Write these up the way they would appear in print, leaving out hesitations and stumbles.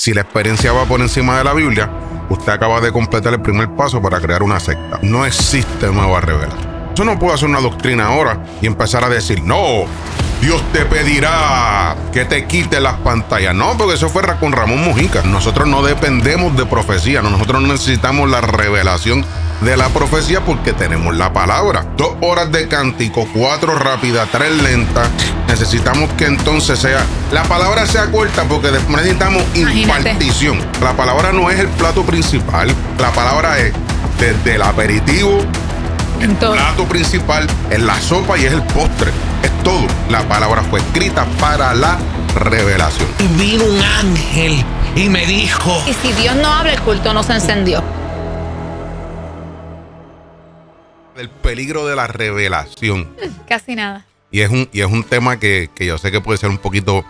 Si la experiencia va por encima de la Biblia, usted acaba de completar el primer paso para crear una secta. No existe nueva revelación. Eso no puede hacer una doctrina ahora y empezar a decir, no, Dios te pedirá que te quite las pantallas. No, porque eso fue con Ramón Mujica. Nosotros no dependemos de profecía. Nosotros no necesitamos la revelación de la profecía porque tenemos la palabra. 2 horas de cántico, 4 rápidas, 3 lentas. Necesitamos que entonces la palabra sea corta porque después necesitamos impartición. La palabra no es el plato principal. La palabra es desde el aperitivo, el plato principal, es la sopa y es el postre. Es todo. La palabra fue escrita para la revelación. Y vino un ángel y me dijo... Y si Dios no habla, el culto no se encendió. El peligro de la revelación. Casi nada. Y es un tema que yo sé que puede ser un poquito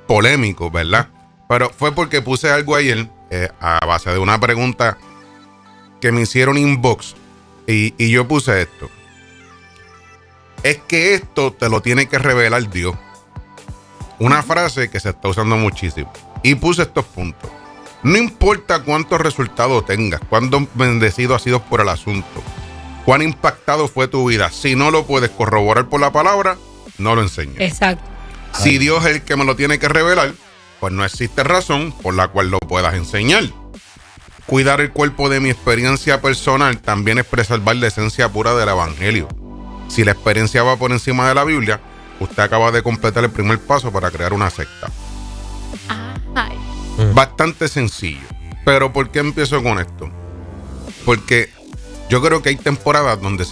polémico, ¿verdad? Pero fue porque puse algo ayer a base de una pregunta que me hicieron inbox. Y yo puse esto. Es que esto te lo tiene que revelar Dios. Una frase que se está usando muchísimo. Y puse estos puntos. No importa cuántos resultados tengas, cuánto bendecido has sido por el asunto, cuán impactado fue tu vida. Si no lo puedes corroborar por la palabra, no lo enseñes. Exacto. Si Dios es el que me lo tiene que revelar, pues no existe razón por la cual lo puedas enseñar. Cuidar el cuerpo de mi experiencia personal también es preservar la esencia pura del evangelio. Si la experiencia va por encima de la Biblia, usted acaba de completar el primer paso para crear una secta. Ay. Bastante sencillo. Pero ¿por qué empiezo con esto? Porque yo creo que hay temporadas donde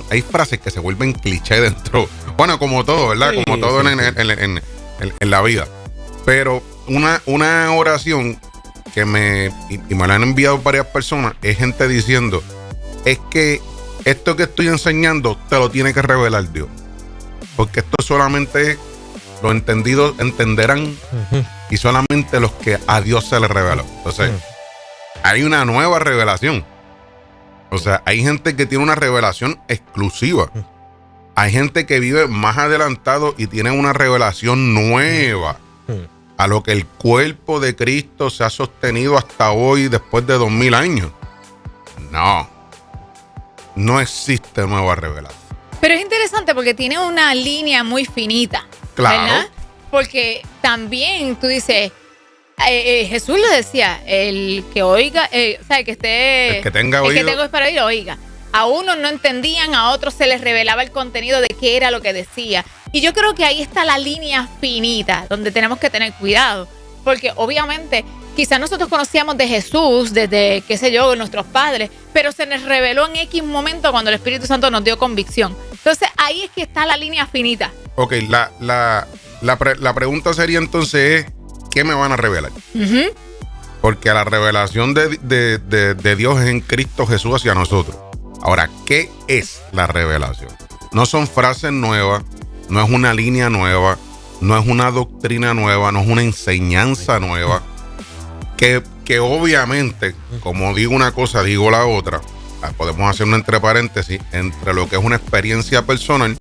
hay frases que se vuelven cliché dentro. Bueno, como todo, ¿verdad? Sí, como todo sí, en la vida. Pero una oración que me la han enviado varias personas es gente diciendo, es que esto que estoy enseñando te lo tiene que revelar Dios. Porque esto solamente los entendidos entenderán y solamente los que a Dios se les reveló. Entonces, hay una nueva revelación. O sea, hay gente que tiene una revelación exclusiva. Hay gente que vive más adelantado y tiene una revelación nueva a lo que el cuerpo de Cristo se ha sostenido hasta hoy después de 2000 años. No existe nueva revelación. Pero es interesante porque tiene una línea muy finita. Claro. ¿Verdad? Porque también tú dices, Jesús le decía, el que oiga, o sea, el que tenga oídos para oír, oiga. A unos no entendían, a otros se les revelaba el contenido de qué era lo que decía. Y yo creo que ahí está la línea finita, donde tenemos que tener cuidado. Porque obviamente, quizás nosotros conocíamos de Jesús desde, qué sé yo, nuestros padres, pero se nos reveló en X momento cuando el Espíritu Santo nos dio convicción. Entonces, ahí es que está la línea finita. Ok, la pregunta sería entonces, ¿qué me van a revelar? Porque la revelación de Dios es en Cristo Jesús hacia nosotros. Ahora, ¿qué es la revelación? No son frases nuevas, no es una línea nueva, no es una doctrina nueva, no es una enseñanza nueva. Que obviamente, como digo una cosa, digo la otra. Podemos hacer un entre paréntesis entre lo que es una experiencia personal.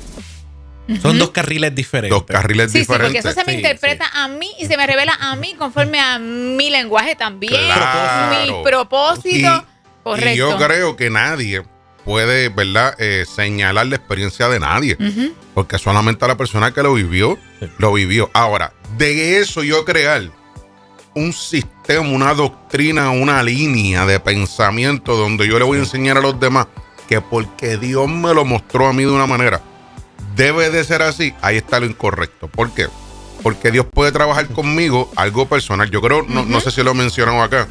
Son dos carriles diferentes. Dos carriles diferentes. Sí, porque eso se me interpreta a mí y se me revela a mí conforme a mi lenguaje también. Claro. Mis propósitos. Correcto. Y yo creo que nadie puede, ¿verdad?, señalar la experiencia de nadie. Porque solamente la persona que lo vivió. Ahora, de eso yo crear un sistema, una doctrina, una línea de pensamiento donde yo le voy a enseñar a los demás que porque Dios me lo mostró a mí de una manera, debe de ser así, ahí está lo incorrecto. ¿Por qué? Porque Dios puede trabajar conmigo algo personal. Yo creo, no sé si lo mencionan acá,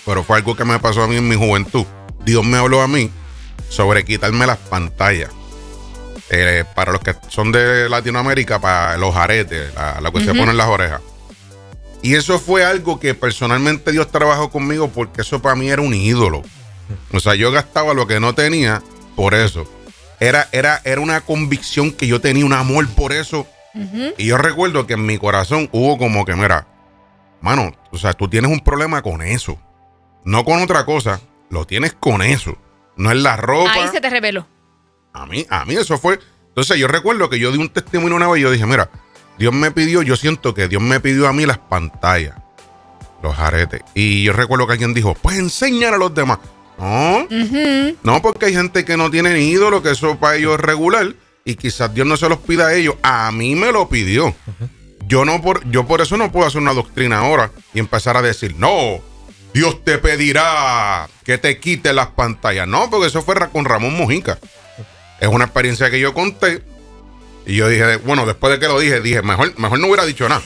pero fue algo que me pasó a mí en mi juventud. Dios me habló a mí sobre quitarme las pantallas. Para los que son de Latinoamérica, para los aretes, lo que se ponen en las orejas. Y eso fue algo que personalmente Dios trabajó conmigo porque eso para mí era un ídolo. O sea, yo gastaba lo que no tenía por eso. Era una convicción que yo tenía, un amor por eso. Y yo recuerdo que en mi corazón hubo como que, mira, mano, o sea, tú tienes un problema con eso. No con otra cosa, lo tienes con eso. No es la ropa. Ahí se te reveló. A mí eso fue. Entonces yo recuerdo que yo di un testimonio una vez y yo dije, mira, yo siento que Dios me pidió a mí las pantallas. Los aretes. Y yo recuerdo que alguien dijo, pues enséñale a los demás. No, no, porque hay gente que no tiene ni ídolo, que eso para ellos es regular, y quizás Dios no se los pida a ellos. A mí me lo pidió. Yo por eso no puedo hacer una doctrina ahora y empezar a decir, no, Dios te pedirá que te quite las pantallas. No, porque eso fue con Ramón Mojica. Es una experiencia que yo conté. Y yo dije, bueno, después de que lo dije, mejor no hubiera dicho nada.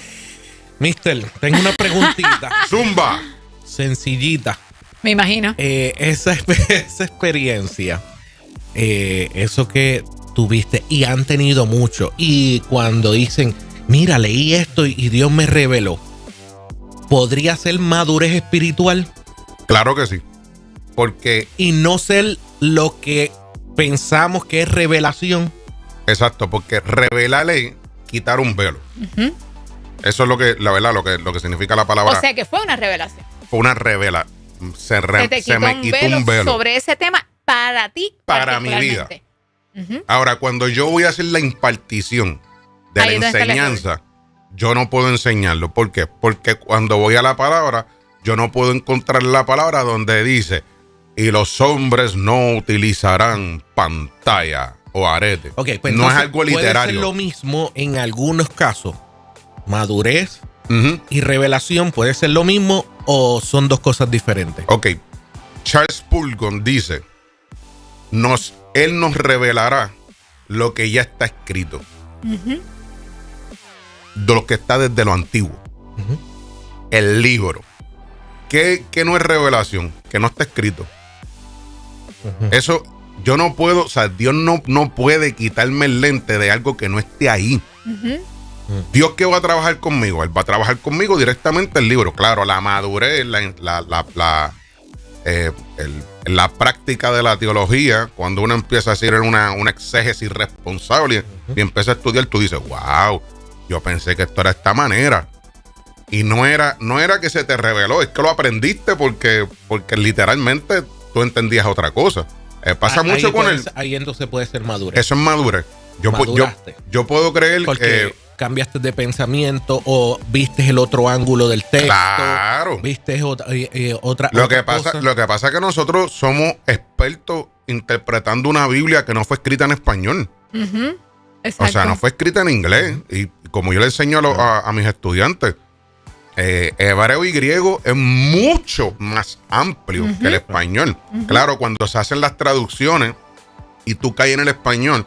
Mister, tengo una preguntita. Zumba. Sencillita. Me imagino. Esa experiencia, eso que tuviste y han tenido mucho. Y cuando dicen, mira, leí esto y Dios me reveló, ¿podría ser madurez espiritual? Claro que sí. Porque... Y no ser lo que pensamos que es revelación. Exacto, porque revelar es quitar un velo. Eso es lo que, la verdad, lo que significa la palabra. O sea que fue una revelación. Fue una revelación. Se me quitó un velo sobre ese tema para ti. Para mi vida. Ahora, cuando yo voy a hacer la impartición de la enseñanza, yo no puedo enseñarlo. ¿Por qué? Porque cuando voy a la palabra, yo no puedo encontrar la palabra donde dice, y los hombres no utilizarán pantalla o arete. Okay, pues no es algo literario. Puede ser lo mismo en algunos casos. Madurez y revelación puede ser lo mismo o son dos cosas diferentes. Ok. Charles Spurgeon dice, Él nos revelará lo que ya está escrito. De lo que está desde lo antiguo. El libro. ¿Qué no es revelación? Que no está escrito. Eso yo no puedo, o sea, Dios no puede quitarme el lente de algo que no esté ahí. Dios, ¿qué va a trabajar conmigo? Él va a trabajar conmigo directamente el libro. Claro, la madurez, la práctica de la teología, cuando uno empieza a hacer una exégesis irresponsable y empieza a estudiar, tú dices, wow, yo pensé que esto era de esta manera. Y no era que se te reveló, es que lo aprendiste porque literalmente tú entendías otra cosa. Pasa mucho con él. Ahí entonces puede ser madurez. Eso es madurez. Yo puedo creer porque cambiaste de pensamiento o viste el otro ángulo del texto. Claro. Viste otra Lo que pasa es que nosotros somos expertos interpretando una Biblia que no fue escrita en español. Exacto. O sea, no fue escrita en inglés. Y como yo le enseño a mis estudiantes, hebreo y griego es mucho más amplio que el español. Claro, cuando se hacen las traducciones y tú caes en el español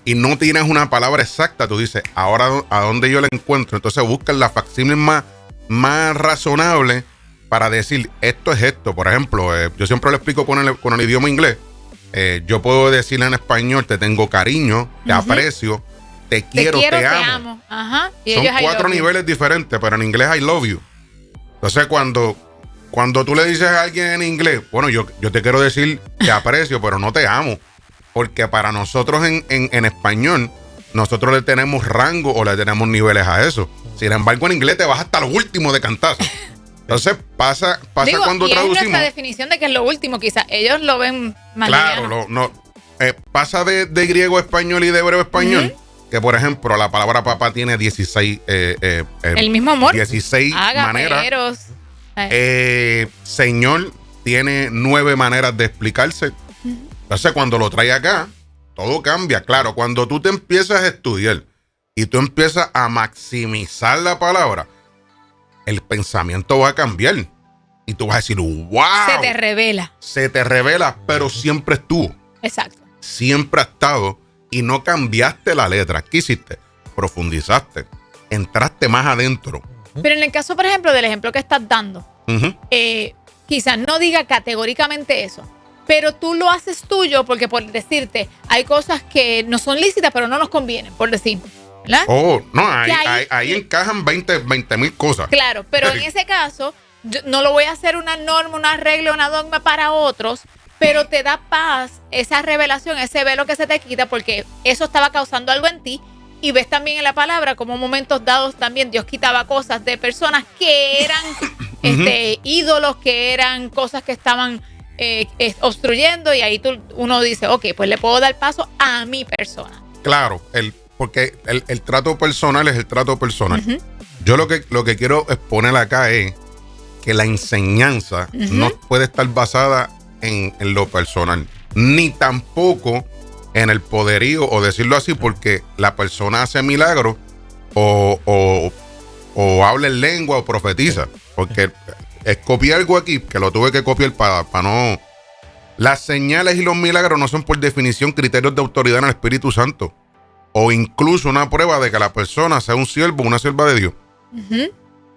y no tienes una palabra exacta, tú dices, ahora ¿a dónde yo la encuentro? Entonces buscan la facsímil más razonable para decir, esto es esto. Por ejemplo, yo siempre lo explico con el idioma inglés. Yo puedo decir en español, te tengo cariño, te aprecio, te quiero, te amo. Ajá. Y son 4 niveles diferentes, pero en inglés I love you. Entonces cuando tú le dices a alguien en inglés, bueno, yo te quiero decir te aprecio, pero no te amo. Porque para nosotros en español, nosotros le tenemos rango o le tenemos niveles a eso. Sin embargo, en inglés te vas hasta lo último de cantazo. Entonces pasa cuando traducimos. Es nuestra definición de que es lo último, quizás ellos lo ven más. Claro, pasa de griego a español y de hebreo a español. Que por ejemplo, la palabra papá tiene 16. El mismo amor. 16 maneras. Señor tiene 9 maneras de explicarse. Entonces, cuando lo trae acá, todo cambia. Claro, cuando tú te empiezas a estudiar y tú empiezas a maximizar la palabra, el pensamiento va a cambiar. Y tú vas a decir, wow. Se te revela. Se te revela, pero siempre estuvo. Exacto. Siempre ha estado y no cambiaste la letra. ¿Qué hiciste? Profundizaste. Entraste más adentro. Pero en el caso, por ejemplo, del ejemplo que estás dando, quizás no diga categóricamente eso. Pero tú lo haces tuyo porque, por decirte, hay cosas que no son lícitas, pero no nos convienen, por decir. ¿Verdad? Oh, no, ahí encajan 20,000 cosas. Claro, pero en ese caso, yo no lo voy a hacer una norma, una regla, una dogma para otros, pero te da paz esa revelación, ese velo que se te quita, porque eso estaba causando algo en ti. Y ves también en la palabra como en momentos dados también Dios quitaba cosas de personas que eran ídolos, que eran cosas que estaban obstruyendo, y ahí uno dice, ok, pues le puedo dar paso a mi persona. Claro, porque el trato personal es el trato personal. Yo lo que quiero exponer acá es que la enseñanza no puede estar basada en lo personal, ni tampoco en el poderío, o decirlo así, porque la persona hace milagros o habla en lengua o profetiza. Porque copié algo aquí que lo tuve que copiar para no... Las señales y los milagros no son por definición criterios de autoridad en el Espíritu Santo, o incluso una prueba de que la persona sea un siervo o una sierva de Dios.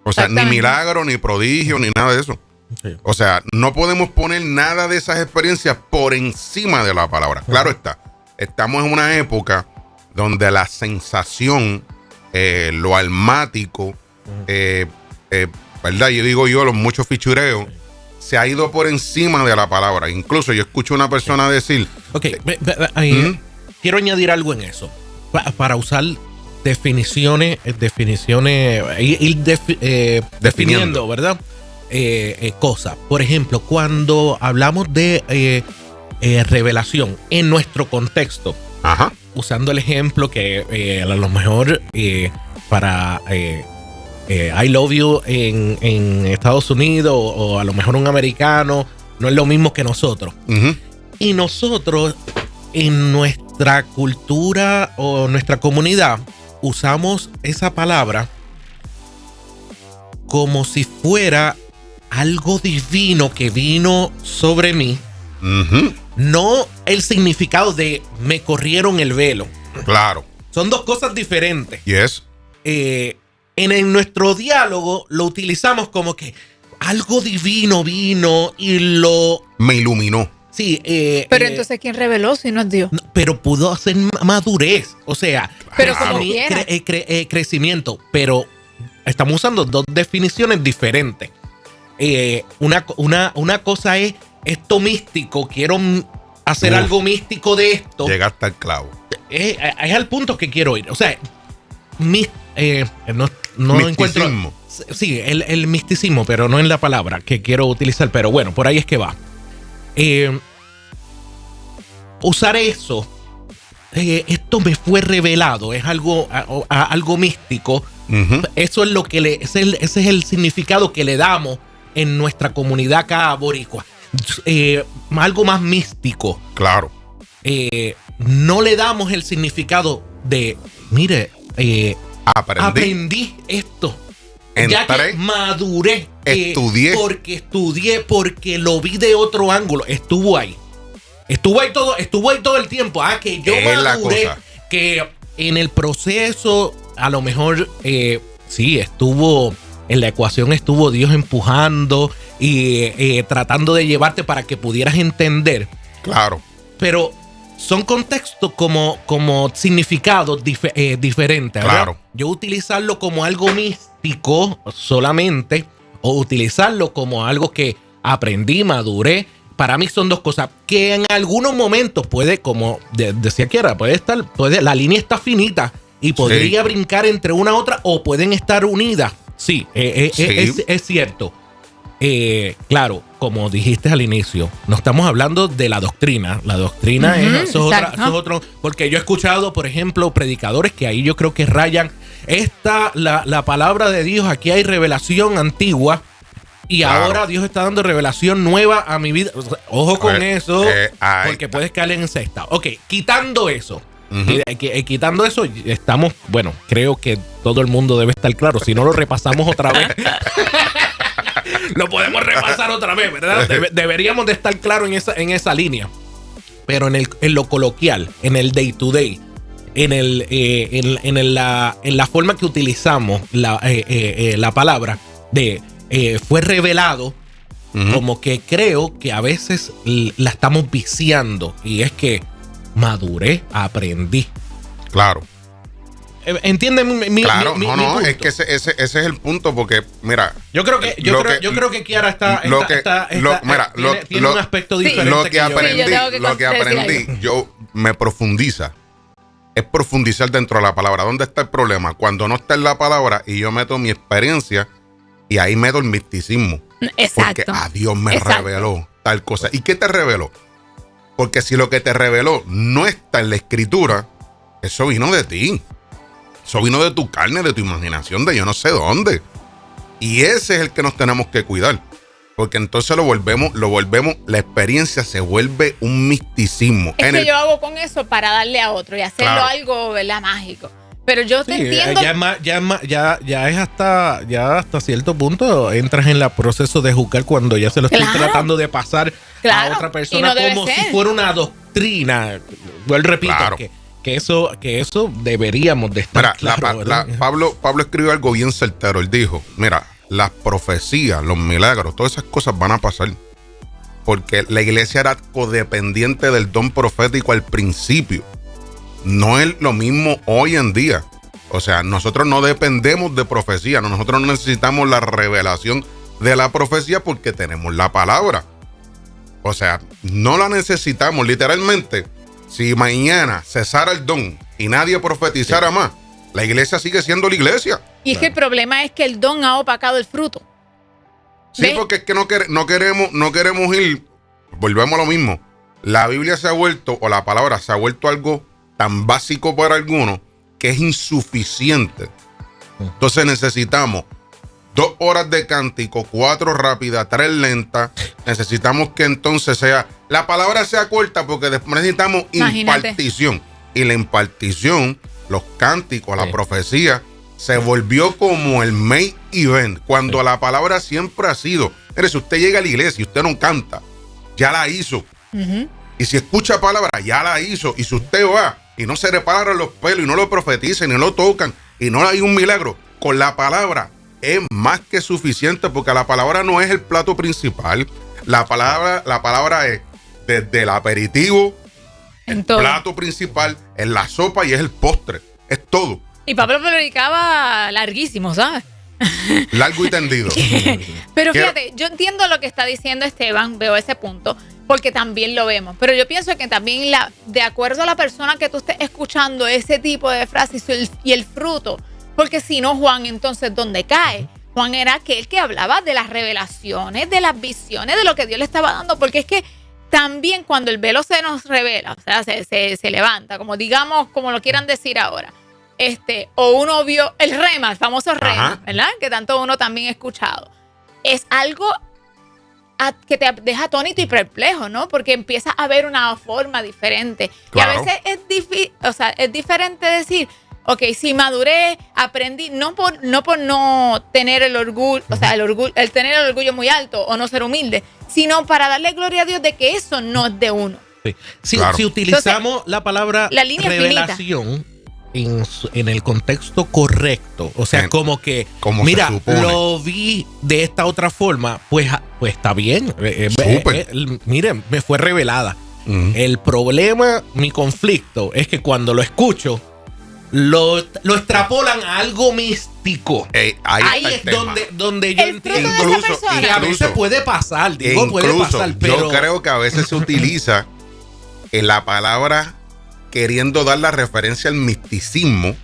O sea, ni milagro, ni prodigio, ni nada de eso. Sí. O sea, no podemos poner nada de esas experiencias por encima de la palabra. Claro está, estamos en una época donde la sensación, lo almático, ¿verdad? Yo digo los muchos fichureos, se ha ido por encima de la palabra. Incluso yo escucho a una persona decir... Ok, quiero añadir algo en eso. Para usar definiciones, ir definiendo, ¿verdad? Cosas. Por ejemplo, cuando hablamos de revelación en nuestro contexto, usando el ejemplo que a lo mejor para I love you en Estados Unidos o a lo mejor un americano no es lo mismo que nosotros. Y nosotros en nuestra cultura o nuestra comunidad usamos esa palabra como si fuera algo divino que vino sobre mí. No el significado de me corrieron el velo. Claro. Son dos cosas diferentes. Yes. En nuestro diálogo lo utilizamos como que algo divino vino y me iluminó. Sí. Pero entonces, ¿quién reveló si no es Dios? Pero pudo hacer madurez. O sea, pero como quiera. Crecimiento. Pero estamos usando dos definiciones diferentes. Una cosa es esto místico. Quiero hacer algo místico de esto. Llegaste al clavo. Es al punto que quiero ir. O sea, no encuentro. Sí, el misticismo, pero no en la palabra que quiero utilizar. Pero bueno, por ahí es que va. Usar eso, esto me fue revelado, es algo místico. Eso es lo que ese es el significado que le damos en nuestra comunidad acá boricua. Algo más místico. Claro. No le damos el significado de, mire, aprendí esto. Ya que maduré. Estudié. Porque lo vi de otro ángulo. Estuvo ahí todo el tiempo. Que yo maduré. Que en el proceso, a lo mejor, sí, estuvo en la ecuación, estuvo Dios empujando y tratando de llevarte para que pudieras entender. Claro. Pero son contextos como significados diferentes. Claro. Yo utilizarlo como algo místico solamente, o utilizarlo como algo que aprendí, maduré. Para mí son dos cosas que en algunos momentos puede, como decía Kiara, la línea está finita y podría brincar entre una a otra, o pueden estar unidas. Sí, es cierto. Claro, como dijiste al inicio, no estamos hablando de la doctrina. La doctrina es otro. Porque yo he escuchado, por ejemplo, predicadores que ahí yo creo que rayan. La palabra de Dios, aquí hay revelación antigua. Y ahora Dios está dando revelación nueva a mi vida. Ojo con eso, porque puedes caer en sexta. Ok, quitando eso. Quitando eso, estamos, bueno, creo que todo el mundo debe estar claro. Si no, lo repasamos otra vez. Lo podemos repasar otra vez, ¿verdad? Deberíamos de estar claros en esa línea. Pero en lo coloquial, en el day to day, en la forma que utilizamos la palabra de fue revelado, como que creo que a veces la estamos viciando, y es que maduré, aprendí. Claro. ¿Entienden mi punto? Es que ese es el punto, porque mira, yo creo que Kiara tiene un aspecto diferente. Lo que aprendí, yo me profundiza. Es profundizar dentro de la palabra. ¿Dónde está el problema? Cuando no está en la palabra y yo meto mi experiencia, y ahí meto el misticismo. Exacto. Porque Dios me reveló tal cosa. ¿Y qué te reveló? Porque si lo que te reveló no está en la escritura, eso vino de ti. Eso vino de tu carne, de tu imaginación, de yo no sé dónde. Y ese es el que nos tenemos que cuidar. Porque entonces lo volvemos, la experiencia se vuelve un misticismo. Es que yo hago con eso para darle a otro y hacerlo algo, ¿verdad? Mágico. Pero yo te entiendo. Ya es hasta cierto punto entras en el proceso de juzgar cuando ya se lo estoy tratando de pasar a otra persona como si fuera una doctrina. Yo repito que eso deberíamos de estar Pablo escribió algo bien certero. Él dijo, mira, las profecías, los milagros, todas esas cosas van a pasar. Porque la iglesia era codependiente del don profético al principio. No es lo mismo hoy en día. O sea, nosotros no dependemos de profecía. Nosotros no necesitamos la revelación de la profecía porque tenemos la palabra. O sea, no la necesitamos. Literalmente, si mañana cesara el don y nadie profetizara más, la iglesia sigue siendo la iglesia. Y es que el problema es que el don ha opacado el fruto. Sí, ¿ves? Porque es que no queremos ir. Volvemos a lo mismo. La Biblia se ha vuelto, o la palabra se ha vuelto algo tan básico para algunos que es insuficiente. Entonces necesitamos 2 horas de cántico, 4 rápidas, 3 lentas. Necesitamos que entonces la palabra sea corta porque después necesitamos impartición. Y la impartición, los cánticos, la profecía, se volvió como el main event. Cuando la palabra siempre ha sido, mire, si usted llega a la iglesia y usted no canta, ya la hizo. Y si escucha palabra, ya la hizo. Y si usted va y no se reparan los pelos y no lo profetizan y no lo tocan y no hay un milagro, con la palabra es más que suficiente, porque la palabra no es el plato principal. La palabra es desde el aperitivo, el plato principal, es la sopa y es el postre. Es todo. Y Pablo predicaba larguísimo, ¿sabes? Largo y tendido. Pero fíjate, yo entiendo lo que está diciendo Esteban, veo ese punto, porque también lo vemos. Pero yo pienso que también de acuerdo a la persona que tú estés escuchando ese tipo de frases y el fruto, porque si no, Juan, entonces, ¿dónde cae? Juan era aquel que hablaba de las revelaciones, de las visiones, de lo que Dios le estaba dando, porque es que también cuando el velo se nos revela, o sea, se levanta, como digamos, como lo quieran decir ahora, o uno vio el rema, el famoso rema, ¿verdad? Que tanto uno también ha escuchado. Es algo que te deja atónito y perplejo, ¿no? Porque empiezas a ver una forma diferente. Claro. Y a veces es diferente decir, ok, si maduré, aprendí, no por no tener el orgullo, o sea, el tener el orgullo muy alto o no ser humilde, sino para darle gloria a Dios de que eso no es de uno. Sí. Si utilizamos entonces, la palabra revelación en el contexto correcto, o sea, como mira, lo vi de esta otra forma, pues está bien. Miren, me fue revelada. El problema, mi conflicto, es que cuando lo escucho, lo extrapolan a algo místico. Ahí es donde yo entiendo. Y a veces puede pasar, pero yo creo que a veces se utiliza en la palabra queriendo dar la referencia al misticismo,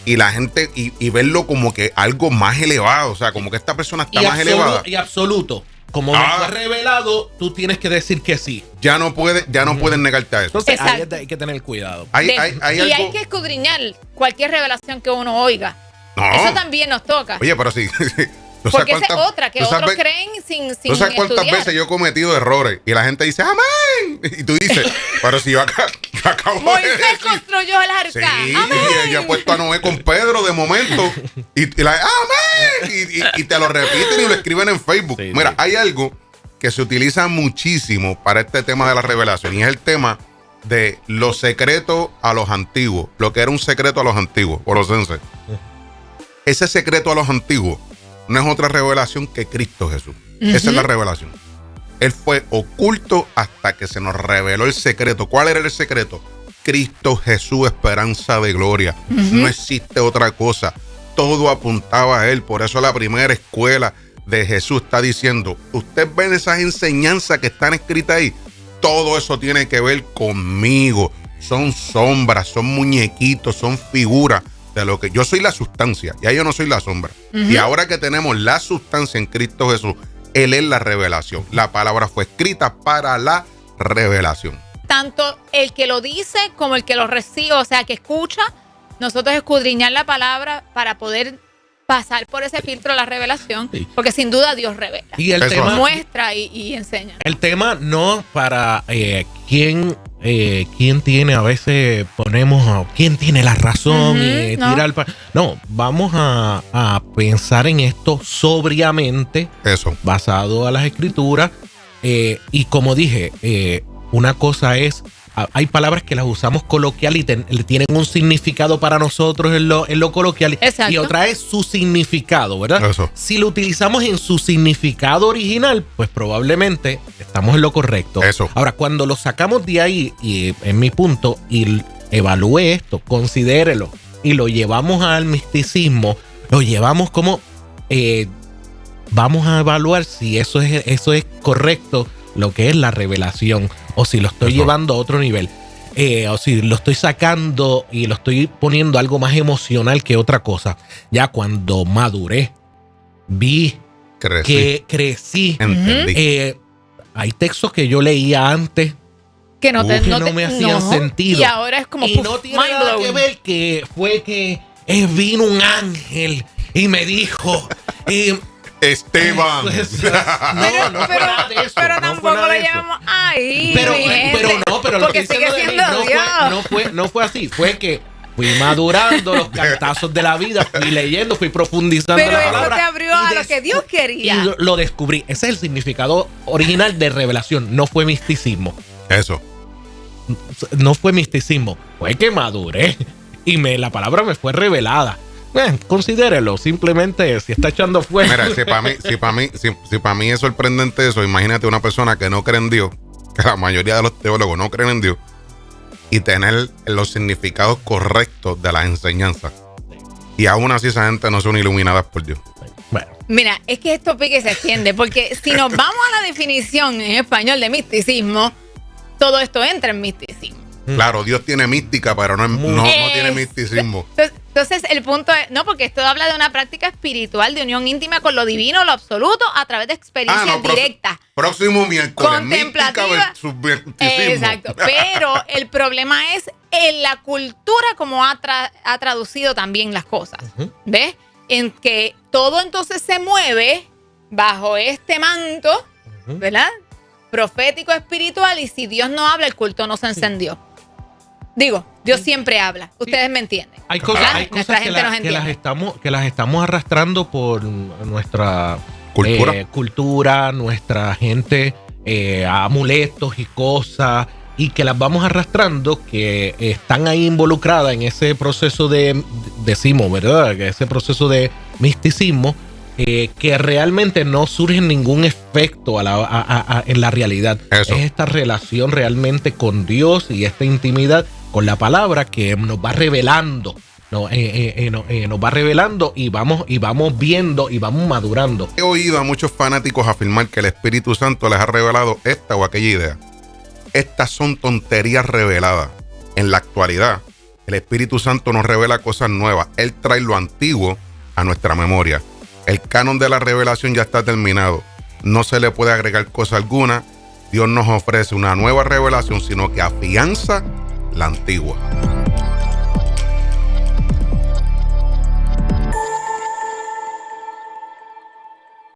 y la gente y verlo como que algo más elevado, o sea, como que esta persona está más elevada. Y absoluto. Como no fue revelado, tú tienes que decir que sí. Ya no puedes negarte a eso. Entonces hay que tener cuidado. Hay que escudriñar cualquier revelación que uno oiga. No. Eso también nos toca. Oye, pero sí. Porque esa es otra, que otros creen sin ¿tú sabes cuántas veces yo he cometido errores? Y la gente dice, ¡amén! Y tú dices, pero si yo acabo Moisés construyó el arca. Sí, ¡amén! Y yo he puesto a Noé con Pedro de momento. Y ¡amén! Y te lo repiten y lo escriben en Facebook. Sí, mira, hay algo que se utiliza muchísimo para este tema de la revelación. Y es el tema de los secretos a los antiguos. Lo que era un secreto a los antiguos, colosenses. Ese secreto a los antiguos no es otra revelación que Cristo Jesús. Esa es la revelación. Él fue oculto hasta que se nos reveló el secreto. ¿Cuál era el secreto? Cristo Jesús, esperanza de gloria. No existe otra cosa. Todo apuntaba a Él. Por eso la primera escuela de Jesús está diciendo, ustedes ven esas enseñanzas que están escritas ahí. Todo eso tiene que ver conmigo. Son sombras, son muñequitos, son figuras de lo que yo soy, la sustancia, ya yo no soy la sombra. Y ahora que tenemos la sustancia en Cristo Jesús, Él es la revelación. La palabra fue escrita para la revelación. Tanto el que lo dice como el que lo recibe, o sea, que escucha, nosotros escudriñar la palabra para poder pasar por ese filtro de la revelación, porque sin duda Dios revela. Y el tema muestra y enseña. El tema no para quién tiene, a veces ponemos quién tiene la razón y tirar no, vamos a pensar en esto sobriamente, basado a las escrituras, y como dije, una cosa es, hay palabras que las usamos coloquial y tienen un significado para nosotros en lo coloquial. Exacto. Y otra es su significado, ¿verdad? Eso. Si lo utilizamos en su significado original, pues probablemente estamos en lo correcto. Eso. Ahora, cuando lo sacamos de ahí, y en mi punto, y evalúe esto, considérelo, y lo llevamos al misticismo, lo llevamos como vamos a evaluar si eso es correcto, lo que es la revelación, o si lo estoy llevando a otro nivel, o si lo estoy sacando y lo estoy poniendo algo más emocional que otra cosa. Ya cuando maduré, vi que crecí. Entendí. Hay textos que yo leía antes que no me hacían sentido. Y ahora es como y no tiene nada que ver que fue que vino un ángel y me dijo... Esteban. Pero tampoco lo llevamos ahí. Pero lo que estoy diciendo no fue así. Fue que fui madurando los cantazos de la vida, fui leyendo, fui profundizando la palabra. Pero eso te abrió a lo que Dios quería. Y lo descubrí. Ese es el significado original de revelación. No fue misticismo. Eso. No fue misticismo. Fue que maduré y la palabra me fue revelada. Considérelo, simplemente si está echando fuego. Mira, si para mí es sorprendente eso, imagínate una persona que no cree en Dios, que la mayoría de los teólogos no creen en Dios, y tener los significados correctos de las enseñanzas. Y aún así esa gente no son iluminadas por Dios. Bueno. Mira, es que esto pique se extiende, porque si nos vamos a la definición en español de misticismo, todo esto entra en misticismo. Claro, Dios tiene mística, pero no tiene misticismo. Entonces, el punto es, no, porque esto habla de una práctica espiritual, de unión íntima con lo divino, lo absoluto, a través de experiencias directas. Próximo miércoles, contemplativa mística versus misticismo. Exacto, pero el problema es en la cultura como ha traducido también las cosas. ¿Ves? En que todo entonces se mueve bajo este manto, ¿verdad? Profético espiritual, y si Dios no habla, el culto no se encendió. Digo, Dios siempre habla. Ustedes me entienden. Hay cosas que las estamos arrastrando por nuestra cultura, nuestra gente, amuletos y cosas, y que las vamos arrastrando, que están ahí involucradas en ese proceso decimos, ¿verdad? Que ese proceso de misticismo, que realmente no surge ningún efecto en la realidad. Eso. Es esta relación realmente con Dios y esta intimidad con la palabra que nos va revelando, nos va revelando y vamos viendo y vamos madurando. He oído a muchos fanáticos afirmar que el Espíritu Santo les ha revelado esta o aquella idea. Estas son tonterías reveladas. En la actualidad, el Espíritu Santo nos revela cosas nuevas. Él trae lo antiguo a nuestra memoria. El canon de la revelación ya está terminado. No se le puede agregar cosa alguna. Dios nos ofrece una nueva revelación, sino que afianza la antigua.